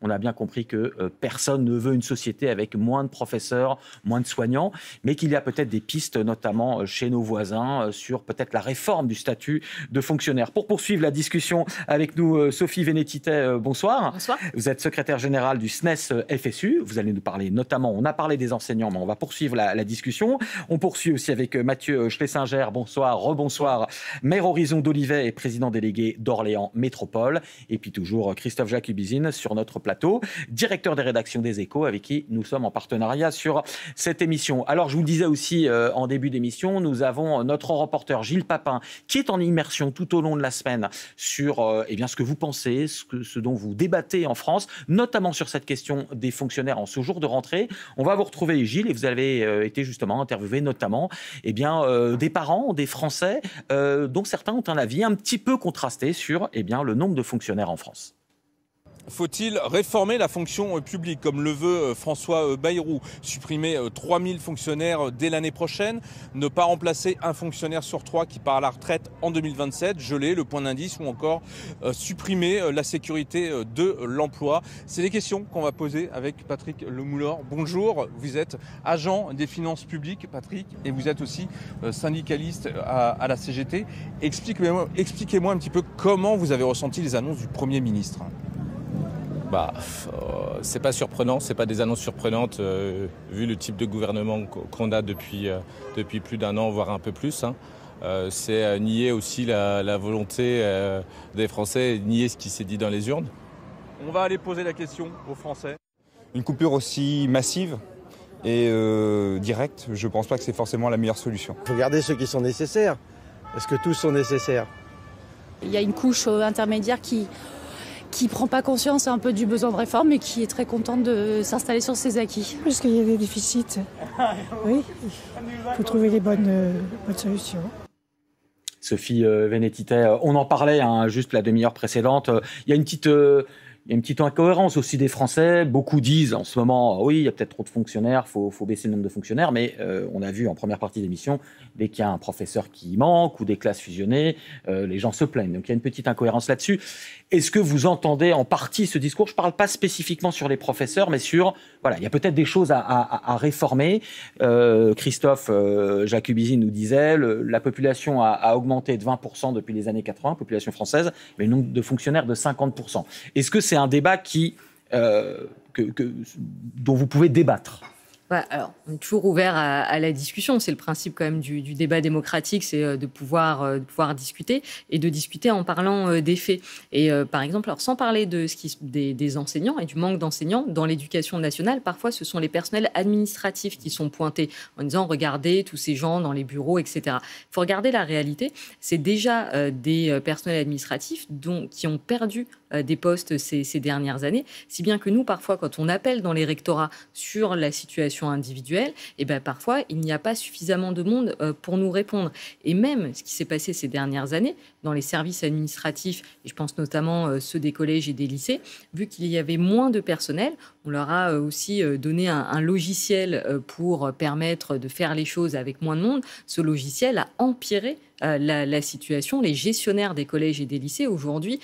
On a bien compris que personne ne veut une société avec moins de professeurs, moins de soignants, mais qu'il y a peut-être des pistes, notamment chez nos voisins, sur peut-être la réforme du statut de fonctionnaire. Pour poursuivre la discussion avec nous, Sophie Vénétité, bonsoir. Bonsoir. Vous êtes secrétaire générale du SNES-FSU. Vous allez nous parler notamment, on a parlé des enseignants, mais on va poursuivre la discussion. On poursuit aussi avec Mathieu Schlesinger. Bonsoir, rebonsoir. Maire Horizon d'Olivet et président délégué d'Orléans Métropole. Et puis toujours Christophe Jacubizine sur notre plateau, directeur des rédactions des Échos, avec qui nous sommes en partenariat sur cette émission. Alors, je vous le disais aussi en début d'émission, nous avons notre reporter Gilles Papin, qui est en immersion tout au long de la semaine sur eh bien, ce que vous pensez, ce dont vous débattez en France, notamment sur cette question des fonctionnaires en ce jour de rentrée. On va vous retrouver, Gilles, et vous avez été justement interviewé notamment eh bien, des parents, des Français, dont certains ont un avis un petit peu contrasté sur eh bien, le nombre de fonctionnaires en France. Faut-il réformer la fonction publique, comme le veut François Bayrou, supprimer 3000 fonctionnaires dès l'année prochaine, ne pas remplacer un fonctionnaire sur 3 qui part à la retraite en 2027, geler le point d'indice ou encore supprimer la sécurité de l'emploi? C'est des questions qu'on va poser avec Patrick Lemoulor. Bonjour, vous êtes agent des finances publiques, Patrick, et vous êtes aussi syndicaliste à la CGT. Expliquez-moi un petit peu comment vous avez ressenti les annonces du Premier ministre. C'est pas surprenant, c'est pas des annonces surprenantes vu le type de gouvernement qu'on a depuis plus d'un an, voire un peu plus. C'est nier aussi la volonté des Français, nier ce qui s'est dit dans les urnes. On va aller poser la question aux Français. Une coupure aussi massive et directe, je pense pas que c'est forcément la meilleure solution. Il faut garder ceux qui sont nécessaires. Est-ce que tous sont nécessaires? Il y a une couche intermédiaire qui prend pas conscience un peu du besoin de réforme et qui est très contente de s'installer sur ses acquis. Parce qu'il y a des déficits. Oui, il faut trouver les bonnes solutions. Sophie Vénétité, on en parlait juste la demi-heure précédente. Il y a une petite incohérence aussi des Français. Beaucoup disent en ce moment, oui, il y a peut-être trop de fonctionnaires, faut baisser le nombre de fonctionnaires, mais on a vu en première partie d'émission, dès qu'il y a un professeur qui manque ou des classes fusionnées, les gens se plaignent. Donc il y a une petite incohérence là-dessus. Est-ce que vous entendez en partie ce discours? Je ne parle pas spécifiquement sur les professeurs, mais sur, voilà, il y a peut-être des choses à réformer. Christophe Jacubizine nous disait, la population a augmenté de 20% depuis les années 80, population française, mais le nombre de fonctionnaires de 50%. Est-ce que c'est un débat dont vous pouvez débattre? Alors, on est toujours ouvert à la discussion. C'est le principe quand même du débat démocratique, c'est de pouvoir discuter et de discuter en parlant des faits. Et par exemple, alors, sans parler des enseignants et du manque d'enseignants, dans l'éducation nationale, parfois ce sont les personnels administratifs qui sont pointés en disant « regardez tous ces gens dans les bureaux, etc. » Il faut regarder la réalité. C'est déjà des personnels administratifs qui ont perdu des postes ces dernières années, si bien que nous, parfois, quand on appelle dans les rectorats sur la situation individuelle, parfois, il n'y a pas suffisamment de monde pour nous répondre. Et même ce qui s'est passé ces dernières années, dans les services administratifs, et je pense notamment ceux des collèges et des lycées, vu qu'il y avait moins de personnel, on leur a aussi donné un logiciel pour permettre de faire les choses avec moins de monde. Ce logiciel a empiré la situation. Les gestionnaires des collèges et des lycées aujourd'hui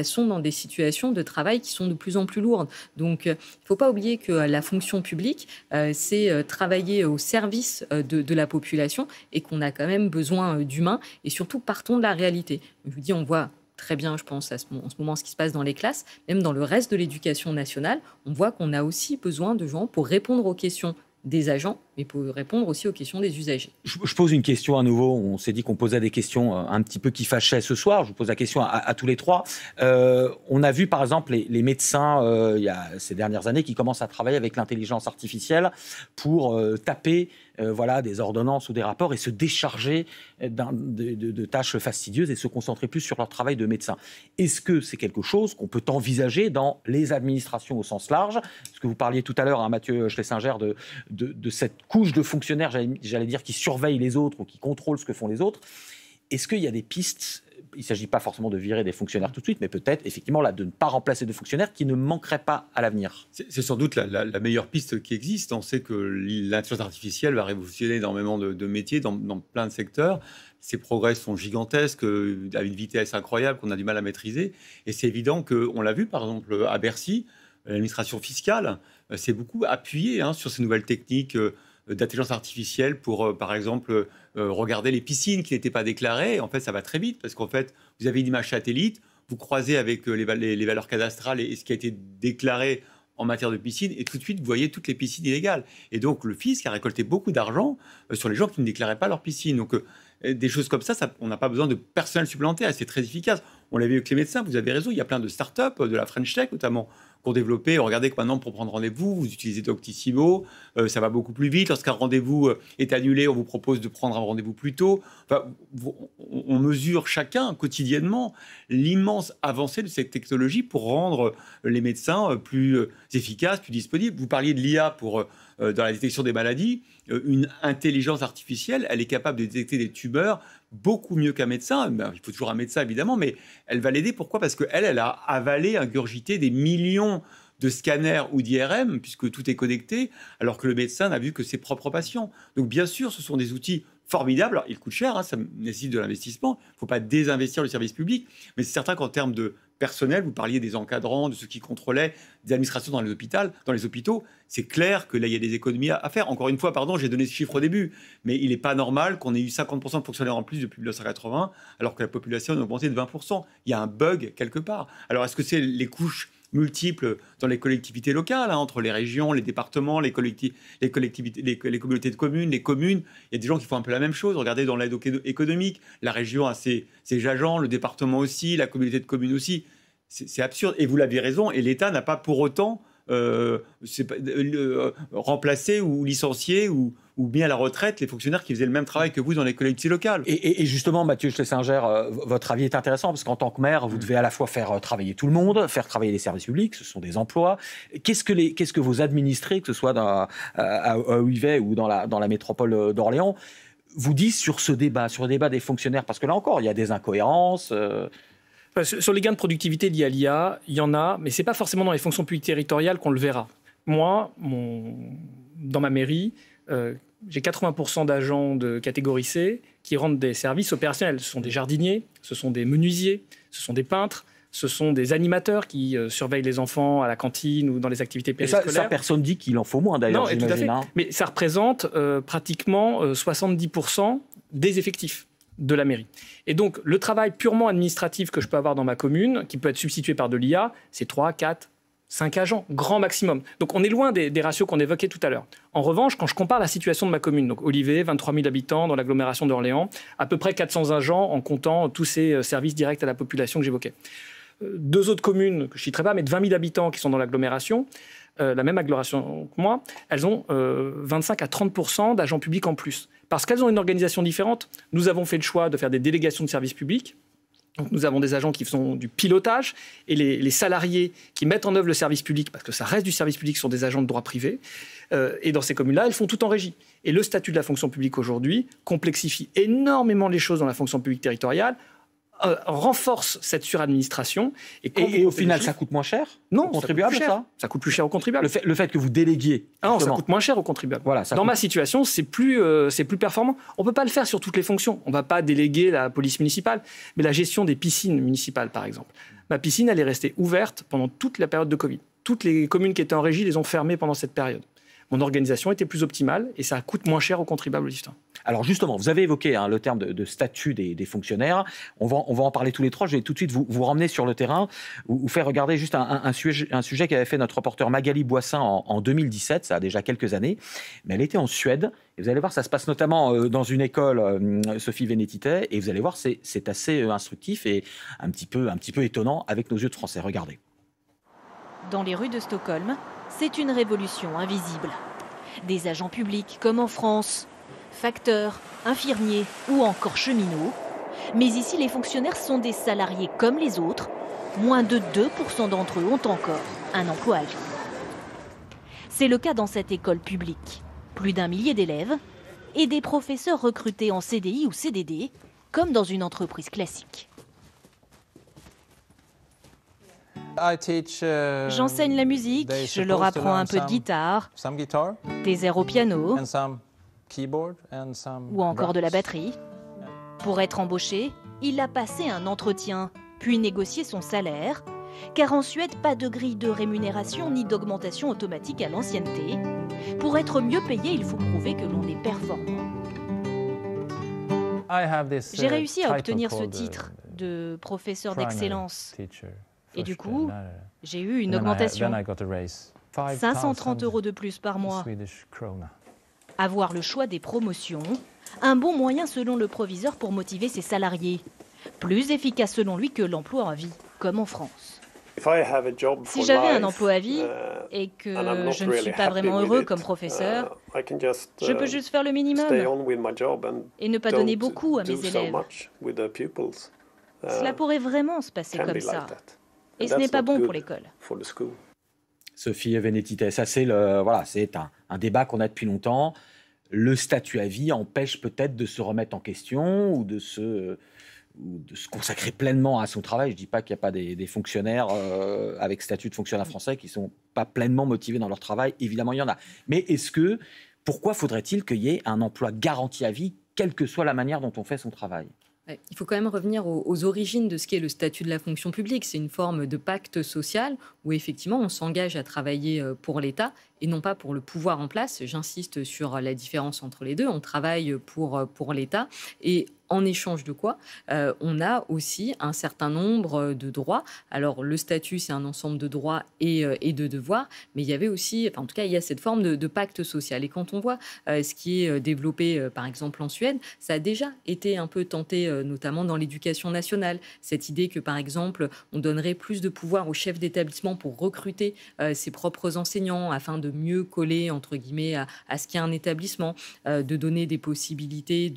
sont dans des situations de travail qui sont de plus en plus lourdes. Donc, il ne faut pas oublier que la fonction publique, c'est travailler au service de la population et qu'on a quand même besoin d'humains. Et surtout, partons de la réalité. Je vous dis, on voit très bien, je pense, en ce moment, ce qui se passe dans les classes. Même dans le reste de l'éducation nationale, on voit qu'on a aussi besoin de gens pour répondre aux questions des agents, mais pour répondre aussi aux questions des usagers. Je pose une question à nouveau. On s'est dit qu'on posait des questions un petit peu qui fâchaient ce soir. Je vous pose la question à tous les trois. On a vu, par exemple, les médecins, il y a ces dernières années, qui commencent à travailler avec l'intelligence artificielle pour taper des ordonnances ou des rapports et se décharger de tâches fastidieuses et se concentrer plus sur leur travail de médecin. Est-ce que c'est quelque chose qu'on peut envisager dans les administrations au sens large? Parce que vous parliez tout à l'heure, Mathieu Schlesinger, de cette couche de fonctionnaires, j'allais dire, qui surveillent les autres ou qui contrôlent ce que font les autres. Est-ce qu'il y a des pistes? Il ne s'agit pas forcément de virer des fonctionnaires tout de suite, mais peut-être effectivement de ne pas remplacer de fonctionnaires qui ne manqueraient pas à l'avenir. C'est sans doute la meilleure piste qui existe. On sait que l'intelligence artificielle va révolutionner énormément de métiers dans plein de secteurs. Ces progrès sont gigantesques, à une vitesse incroyable qu'on a du mal à maîtriser. Et c'est évident qu'on l'a vu, par exemple, à Bercy. l'administration fiscale s'est beaucoup appuyée sur ces nouvelles techniques d'intelligence artificielle pour, par exemple, regarder les piscines qui n'étaient pas déclarées. En fait, ça va très vite parce qu'en fait, vous avez une image satellite, vous croisez avec les valeurs cadastrales et ce qui a été déclaré en matière de piscine, et tout de suite, vous voyez toutes les piscines illégales. Et donc, le fisc a récolté beaucoup d'argent sur les gens qui ne déclaraient pas leur piscine. Donc, des choses comme ça, on n'a pas besoin de personnel supplémentaire, c'est très efficace. On l'a vu avec les médecins, vous avez raison, il y a plein de start-up, de la French Tech notamment, qui ont développé. Regardez que maintenant, pour prendre rendez-vous, vous utilisez Doctissimo, ça va beaucoup plus vite. Lorsqu'un rendez-vous est annulé, on vous propose de prendre un rendez-vous plus tôt. Enfin, on mesure chacun quotidiennement l'immense avancée de cette technologie pour rendre les médecins plus efficaces, plus disponibles. Vous parliez de l'IA dans la détection des maladies. Une intelligence artificielle, elle est capable de détecter des tumeurs beaucoup mieux qu'un médecin. Ben, il faut toujours un médecin, évidemment, mais elle va l'aider. Pourquoi ? Parce qu'elle a avalé, ingurgité des millions de scanners ou d'IRM, puisque tout est connecté, alors que le médecin n'a vu que ses propres patients. Donc, bien sûr, ce sont des outils formidables. Alors, ils coûtent cher, ça nécessite de l'investissement. Il ne faut pas désinvestir le service public, mais c'est certain qu'en termes de personnel, vous parliez des encadrants, de ceux qui contrôlaient, des administrations dans les hôpitaux, c'est clair que là, il y a des économies à faire. Encore une fois, pardon, j'ai donné ce chiffre au début, mais il n'est pas normal qu'on ait eu 50% de fonctionnaires en plus depuis 1980, alors que la population a augmenté de 20%. Il y a un bug quelque part. Alors, est-ce que c'est les couches multiples dans les collectivités locales, entre les régions, les départements, les communautés de communes, les communes? Il y a des gens qui font un peu la même chose. Regardez dans l'aide économique, la région a ses agents, le département aussi, la communauté de communes aussi. C'est absurde. Et vous l'avez raison, et l'État n'a pas pour autant remplacé ou licencié ou mis à la retraite les fonctionnaires qui faisaient le même travail que vous dans les collectivités locales. Et justement, Mathieu Schlesinger, votre avis est intéressant parce qu'en tant que maire, vous devez à la fois faire travailler tout le monde, faire travailler les services publics, ce sont des emplois. Qu'est-ce que vos administrés, que ce soit à Olivet ou dans la métropole d'Orléans, vous disent sur le débat des fonctionnaires? Parce que là encore, il y a des incohérences. Sur les gains de productivité liés à l'IA, il y en a, mais ce n'est pas forcément dans les fonctions publiques territoriales qu'on le verra. Moi, dans ma mairie, j'ai 80% d'agents de catégorie C qui rendent des services opérationnels. Ce sont des jardiniers, ce sont des menuisiers, ce sont des peintres, ce sont des animateurs qui surveillent les enfants à la cantine ou dans les activités périscolaires. Et ça, personne dit qu'il en faut moins d'ailleurs, j'imagine. Tout à fait. Hein. Mais ça représente pratiquement 70% des effectifs de la mairie. Et donc, le travail purement administratif que je peux avoir dans ma commune, qui peut être substitué par de l'IA, c'est 3, 4, 5 agents, grand maximum. Donc, on est loin des ratios qu'on évoquait tout à l'heure. En revanche, quand je compare la situation de ma commune, donc Olivet, 23 000 habitants dans l'agglomération d'Orléans, à peu près 400 agents en comptant tous ces services directs à la population que j'évoquais. Deux autres communes, que je ne citerai pas, mais de 20 000 habitants qui sont dans l'agglomération, la même agglomération que moi, elles ont 25 à 30% d'agents publics en plus. Parce qu'elles ont une organisation différente. Nous avons fait le choix de faire des délégations de services publics. Donc nous avons des agents qui font du pilotage et les salariés qui mettent en œuvre le service public, parce que ça reste du service public, sont des agents de droit privé. Et dans ces communes-là, elles font tout en régie. Et le statut de la fonction publique aujourd'hui complexifie énormément les choses dans la fonction publique territoriale, renforce cette suradministration. Et au final, ça coûte moins cher aux contribuables, ça coûte plus cher aux contribuables. Le fait que vous déléguiez. Non, ça coûte moins cher aux contribuables. Voilà, dans ma situation, c'est plus performant. On ne peut pas le faire sur toutes les fonctions. On ne va pas déléguer la police municipale, mais la gestion des piscines municipales, par exemple. Ma piscine, elle est restée ouverte pendant toute la période de Covid. Toutes les communes qui étaient en régie les ont fermées pendant cette période. Mon organisation était plus optimale et ça coûte moins cher aux contribuables listins. Alors justement, vous avez évoqué le terme de statut des fonctionnaires. On va en parler tous les trois. Je vais tout de suite vous ramener sur le terrain, vous faire regarder juste un sujet qu'avait fait notre reporter Magali Boissin en 2017, ça a déjà quelques années. Mais elle était en Suède. Et vous allez voir, ça se passe notamment dans une école, Sophie Vénétité, et vous allez voir, c'est assez instructif et un petit peu étonnant avec nos yeux de Français. Regardez. Dans les rues de Stockholm, c'est une révolution invisible. Des agents publics comme en France, facteurs, infirmiers ou encore cheminots. Mais ici, les fonctionnaires sont des salariés comme les autres. Moins de 2% d'entre eux ont encore un emploi à vie. C'est le cas dans cette école publique. Plus d'1 millier d'élèves et des professeurs recrutés en CDI ou CDD, comme dans une entreprise classique. J'enseigne la musique, je leur apprends un peu de guitare, des airs au piano ou encore de la batterie. Pour être embauché, il a passé un entretien, puis négocié son salaire. Car en Suède, pas de grille de rémunération ni d'augmentation automatique à l'ancienneté. Pour être mieux payé, il faut prouver que l'on est performant. J'ai réussi à obtenir ce titre de professeur d'excellence. Et du coup, j'ai eu une augmentation. 530 € de plus par mois. Avoir le choix des promotions, un bon moyen selon le proviseur pour motiver ses salariés. Plus efficace selon lui que l'emploi à vie, comme en France. Si j'avais un emploi à vie et que je ne suis pas vraiment heureux comme professeur, je peux juste faire le minimum et ne pas donner beaucoup à mes élèves. Cela pourrait vraiment se passer comme ça. Et ce n'est pas bon pour l'école. Sophie Vénétité, ça c'est un débat qu'on a depuis longtemps. Le statut à vie empêche peut-être de se remettre en question ou de se consacrer pleinement à son travail. Je ne dis pas qu'il n'y a pas des fonctionnaires avec statut de fonctionnaire français qui ne sont pas pleinement motivés dans leur travail. Évidemment, il y en a. Mais pourquoi faudrait-il qu'il y ait un emploi garanti à vie, quelle que soit la manière dont on fait son travail ? Il faut quand même revenir aux origines de ce qu'est le statut de la fonction publique. C'est une forme de pacte social où effectivement on s'engage à travailler pour l'État et non pas pour le pouvoir en place. J'insiste sur la différence entre les deux. On travaille pour l'État et en échange de quoi on a aussi un certain nombre de droits. Alors le statut, c'est un ensemble de droits et de devoirs, mais il y avait aussi, en tout cas, il y a cette forme de pacte social. Et quand on voit ce qui est développé, par exemple en Suède, ça a déjà été un peu tenté, notamment dans l'éducation nationale. Cette idée que, par exemple, on donnerait plus de pouvoir aux chefs d'établissement pour recruter ses propres enseignants afin de mieux coller, entre guillemets, à ce qu'est un établissement, de donner des possibilités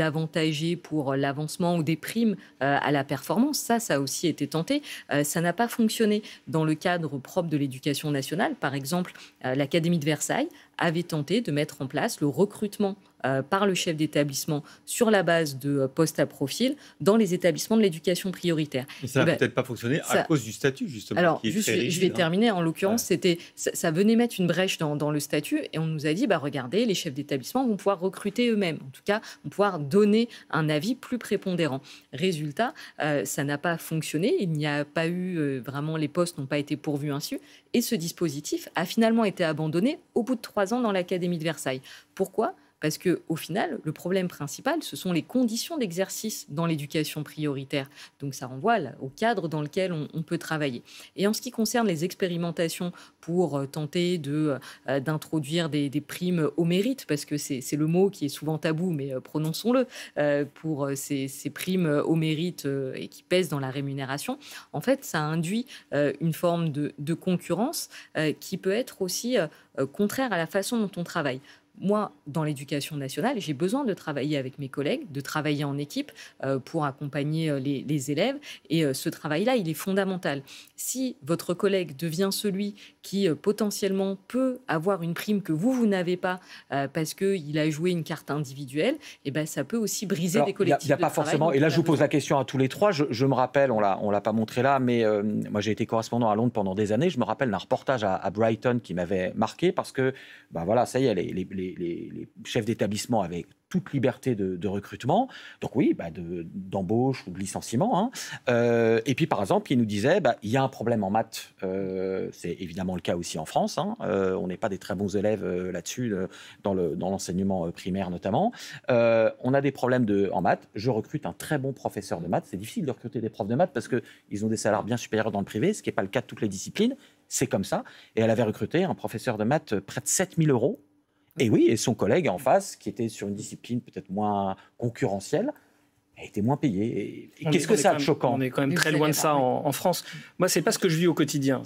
d'avantager pour l'avancement ou des primes à la performance. Ça a aussi été tenté. Ça n'a pas fonctionné dans le cadre propre de l'éducation nationale. Par exemple, l'Académie de Versailles avait tenté de mettre en place le recrutement par le chef d'établissement sur la base de postes à profil dans les établissements de l'éducation prioritaire. Mais ça n'a peut-être pas fonctionné à cause du statut, justement. Alors, qui est très rigide, je vais terminer. En l'occurrence, ça venait mettre une brèche dans le statut et on nous a dit, regardez, les chefs d'établissement vont pouvoir recruter eux-mêmes. En tout cas, vont pouvoir donner un avis plus prépondérant. Résultat, ça n'a pas fonctionné. Il n'y a pas eu, vraiment, les postes n'ont pas été pourvus ainsi. Et ce dispositif a finalement été abandonné au bout de 3 ans dans l'Académie de Versailles. Pourquoi ? Parce qu'au final, le problème principal, ce sont les conditions d'exercice dans l'éducation prioritaire. Donc ça renvoie au cadre dans lequel on peut travailler. Et en ce qui concerne les expérimentations pour tenter d'introduire des primes au mérite, parce que c'est le mot qui est souvent tabou, mais prononçons-le, pour ces primes au mérite et qui pèsent dans la rémunération, en fait, ça induit une forme de concurrence qui peut être aussi contraire à la façon dont on travaille. Moi, dans l'éducation nationale, j'ai besoin de travailler avec mes collègues, de travailler en équipe pour accompagner les élèves. Et ce travail-là, il est fondamental. Si votre collègue devient celui qui potentiellement peut avoir une prime que vous n'avez pas parce qu'il a joué une carte individuelle, ça peut aussi briser des collectifs. Il n'y a pas forcément. Et là, je vous pose la question à tous les trois. Je me rappelle, on l'a pas montré là, mais moi, j'ai été correspondant à Londres pendant des années. Je me rappelle d'un reportage à Brighton qui m'avait marqué parce que, ça y est, les chefs d'établissement avaient toute liberté de recrutement, donc oui, d'embauche ou de licenciement. Et puis, par exemple, il nous disait, il y a un problème en maths, c'est évidemment le cas aussi en France, on n'est pas des très bons élèves là-dessus, dans l'enseignement primaire notamment. On a des problèmes en maths, je recrute un très bon professeur de maths, c'est difficile de recruter des profs de maths parce qu'ils ont des salaires bien supérieurs dans le privé, ce qui n'est pas le cas de toutes les disciplines, c'est comme ça. Et elle avait recruté un professeur de maths près de 7 000 €. Et oui, et son collègue en face, qui était sur une discipline peut-être moins concurrentielle, a été moins payé. Et qu'est-ce que ça a de choquant ? On est quand même très loin de ça en France. Moi, c'est pas ce que je vis au quotidien.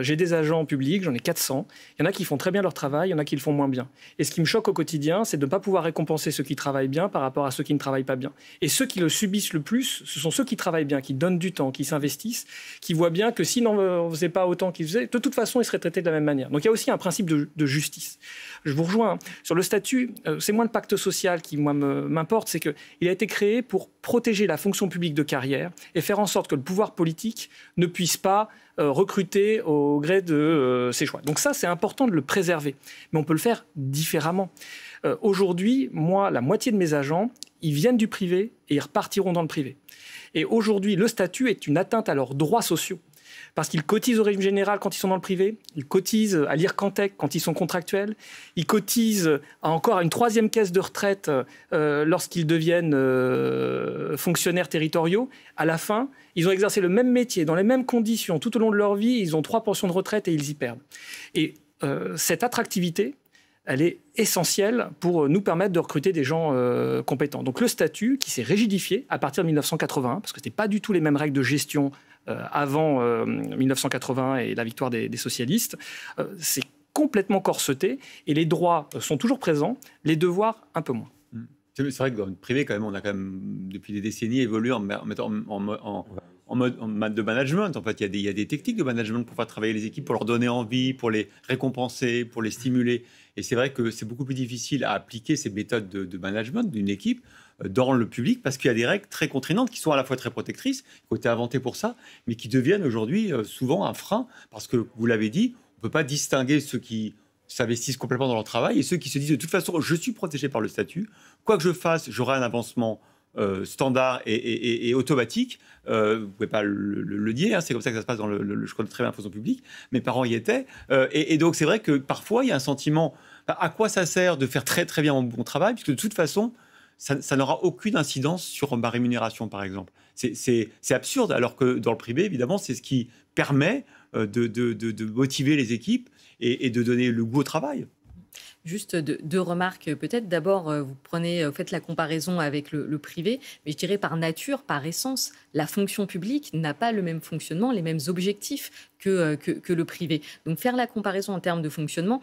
J'ai des agents publics, j'en ai 400. Il y en a qui font très bien leur travail, il y en a qui le font moins bien. Et ce qui me choque au quotidien, c'est de ne pas pouvoir récompenser ceux qui travaillent bien par rapport à ceux qui ne travaillent pas bien. Et ceux qui le subissent le plus, ce sont ceux qui travaillent bien, qui donnent du temps, qui s'investissent, qui voient bien que s'ils n'en faisaient pas autant qu'ils faisaient, de toute façon, ils seraient traités de la même manière. Donc il y a aussi un principe de justice. Je vous rejoins. Sur le statut, c'est moins le pacte social qui, moi, m'importe, c'est qu'il a été créé pour protéger la fonction publique de carrière et faire en sorte que le pouvoir politique ne puisse pas recruter au gré de ses choix. Donc ça, c'est important de le préserver. Mais on peut le faire différemment. Aujourd'hui, moi, la moitié de mes agents, ils viennent du privé et ils repartiront dans le privé. Et aujourd'hui, le statut est une atteinte à leurs droits sociaux. Parce qu'ils cotisent au régime général quand ils sont dans le privé, ils cotisent à l'IRCANTEC quand ils sont contractuels, ils cotisent encore à une 3e caisse de retraite lorsqu'ils deviennent fonctionnaires territoriaux. À la fin, ils ont exercé le même métier, dans les mêmes conditions, tout au long de leur vie, ils ont 3 pensions de retraite et ils y perdent. Et cette attractivité, elle est essentielle pour nous permettre de recruter des gens compétents. Donc le statut qui s'est rigidifié à partir de 1981, parce que ce n'était pas du tout les mêmes règles de gestion avant 1980 et la victoire des socialistes, c'est complètement corseté et les droits sont toujours présents, les devoirs un peu moins. C'est vrai que dans le privé, quand même, on a quand même, depuis des décennies, évolué en mode de management. En fait, il y a des techniques de management pour faire travailler les équipes, pour leur donner envie, pour les récompenser, pour les stimuler. Et c'est vrai que c'est beaucoup plus difficile à appliquer ces méthodes de management d'une équipe dans le public parce qu'il y a des règles très contraignantes qui sont à la fois très protectrices, qui ont été inventées pour ça, mais qui deviennent aujourd'hui souvent un frein parce que, vous l'avez dit, on ne peut pas distinguer ceux qui s'investissent complètement dans leur travail et ceux qui se disent de toute façon, je suis protégé par le statut, quoi que je fasse, j'aurai un avancement standard et automatique. Vous ne pouvez pas le nier, hein, c'est comme ça que ça se passe dans je connais très bien la fonction publique, mes parents y étaient, et donc c'est vrai que parfois il y a un sentiment, à quoi ça sert de faire très très bien mon bon travail, puisque de toute façon ça n'aura aucune incidence sur ma rémunération par exemple. C'est absurde, alors que dans le privé évidemment c'est ce qui permet de motiver les équipes et de donner le goût au travail. Juste deux remarques peut-être. D'abord, vous faites la comparaison avec le privé, mais je dirais par nature, par essence, la fonction publique n'a pas le même fonctionnement, les mêmes objectifs que le privé. Donc faire la comparaison en termes de fonctionnement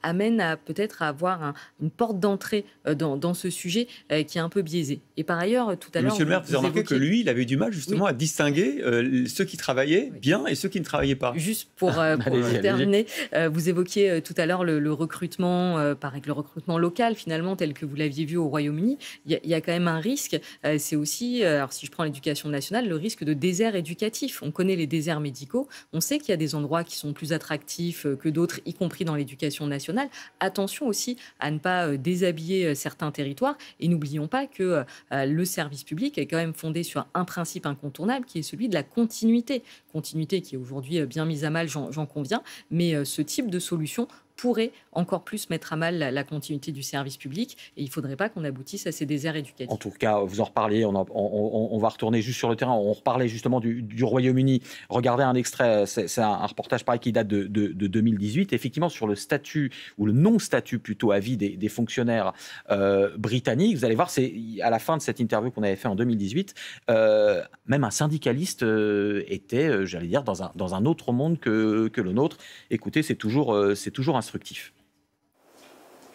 amène peut-être à avoir une porte d'entrée dans ce sujet qui est un peu biaisée. Et par ailleurs, tout à l'heure... Monsieur le maire, vous avez remarqué que lui, il avait du mal justement à distinguer ceux qui travaillaient bien et ceux qui ne travaillaient pas. Juste pour terminer, vous évoquiez tout à l'heure le recrutement, pareil que le recrutement local finalement, tel que vous l'aviez vu au Royaume-Uni. Il y a quand même un risque, c'est aussi, alors si je prends l'éducation nationale, le risque de désert éducatif. On connaît les déserts médicaux, on sait qu'il y a des endroits qui sont plus attractifs que d'autres, y compris dans l'éducation nationale. Attention aussi à ne pas déshabiller certains territoires et n'oublions pas que le service public est quand même fondé sur un principe incontournable qui est celui de la continuité. Continuité qui est aujourd'hui bien mise à mal, j'en conviens, mais ce type de solution pourrait encore plus mettre à mal la continuité du service public et il ne faudrait pas qu'on aboutisse à ces déserts éducatifs. En tout cas, vous en reparliez, on va retourner juste sur le terrain, on reparlait justement du Royaume-Uni. Regardez un extrait, c'est un reportage pareil qui date de 2018, effectivement sur le statut, ou le non-statut plutôt à vie des fonctionnaires britanniques. Vous allez voir, c'est à la fin de cette interview qu'on avait fait en 2018, même un syndicaliste était, j'allais dire, dans un autre monde que le nôtre. Écoutez, c'est toujours instructif.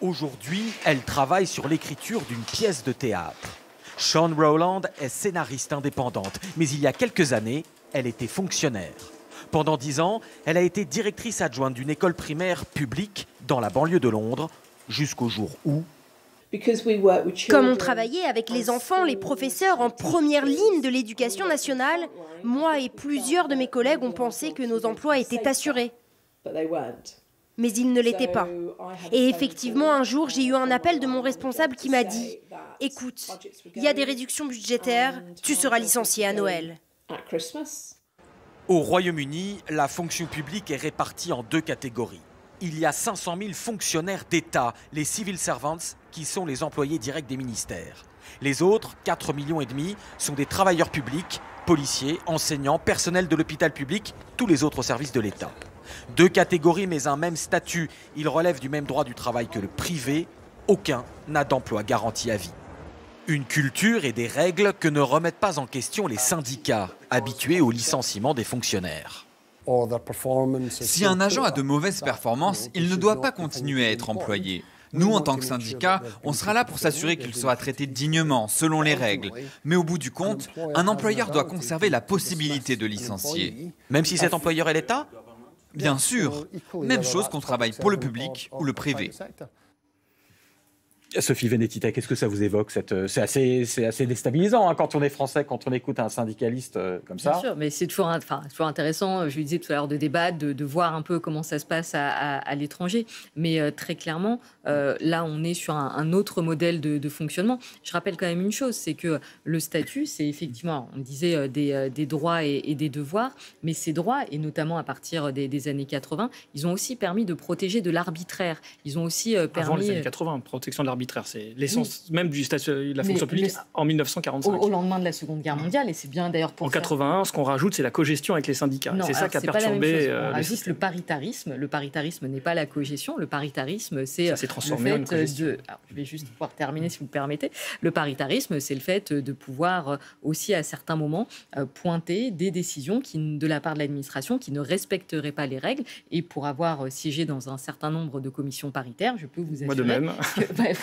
Aujourd'hui, elle travaille sur l'écriture d'une pièce de théâtre. Shawn Rowland est scénariste indépendante, mais il y a quelques années, elle était fonctionnaire. Pendant 10 ans, elle a été directrice adjointe d'une école primaire publique dans la banlieue de Londres, jusqu'au jour où... Comme on travaillait avec les enfants, les professeurs en première ligne de l'éducation nationale, moi et plusieurs de mes collègues ont pensé que nos emplois étaient assurés. Mais ils ne l'étaient pas. Et effectivement, un jour, j'ai eu un appel de mon responsable qui m'a dit « Écoute, il y a des réductions budgétaires, tu seras licencié à Noël. » Au Royaume-Uni, la fonction publique est répartie en 2 catégories. Il y a 500 000 fonctionnaires d'État, les civil servants, qui sont les employés directs des ministères. Les autres, 4,5 millions, sont des travailleurs publics, policiers, enseignants, personnels de l'hôpital public, tous les autres services de l'État. 2 catégories mais un même statut. Ils relèvent du même droit du travail que le privé. Aucun n'a d'emploi garanti à vie. Une culture et des règles que ne remettent pas en question les syndicats, habitués au licenciement des fonctionnaires. Si un agent a de mauvaises performances, il ne doit pas continuer à être employé. Nous, en tant que syndicat, on sera là pour s'assurer qu'il sera traité dignement, selon les règles. Mais au bout du compte, un employeur doit conserver la possibilité de licencier. Même si cet employeur est l'État ? Bien sûr, même chose qu'on travaille pour le public ou le privé. Sophie Vénétité, qu'est-ce que ça vous évoque c'est assez déstabilisant quand on est français, quand on écoute un syndicaliste comme ça. Bien sûr, mais c'est toujours intéressant, je le disais tout à l'heure, de débattre, de voir un peu comment ça se passe à l'étranger. Mais très clairement, là, on est sur un autre modèle de fonctionnement. Je rappelle quand même une chose, c'est que le statut, c'est effectivement, on disait, des droits et des devoirs, mais ces droits, et notamment à partir des années 80, ils ont aussi permis de protéger de l'arbitraire. Ils ont aussi permis... Avant les années 80, protection de l'arbitraire, c'est l'essence même de la fonction publique en 1945. Au lendemain de la Seconde Guerre mondiale, et c'est bien d'ailleurs pour en 81, ce qu'on rajoute, c'est la cogestion avec les syndicats. C'est ça qui a perturbé le système. Le paritarisme. Le paritarisme n'est pas la cogestion. Le paritarisme, c'est le fait de... Alors, je vais juste pouvoir terminer, si vous le permettez. Le paritarisme, c'est le fait de pouvoir aussi, à certains moments, pointer des décisions de la part de l'administration qui ne respecteraient pas les règles. Et pour avoir siégé dans un certain nombre de commissions paritaires, je peux vous assurer... Moi de même.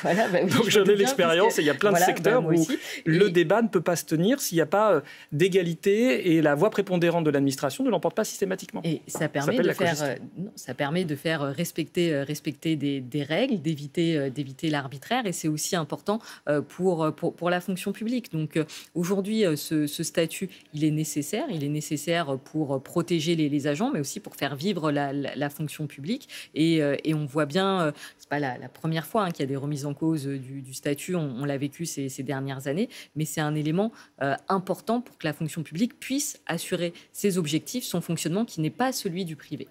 Oui, donc j'en ai l'expérience et il y a plein de secteurs où le débat ne peut pas se tenir s'il n'y a pas d'égalité et la voix prépondérante de l'administration ne l'emporte pas systématiquement. Et ça permet de faire respecter des règles, d'éviter l'arbitraire, et c'est aussi important pour la fonction publique. Donc aujourd'hui, ce statut, il est nécessaire pour protéger les agents, mais aussi pour faire vivre la fonction publique. Et on voit bien, c'est pas la première fois qu'il y a des remises en cause du statut, on l'a vécu ces dernières années, mais c'est un élément important pour que la fonction publique puisse assurer ses objectifs, son fonctionnement qui n'est pas celui du privé.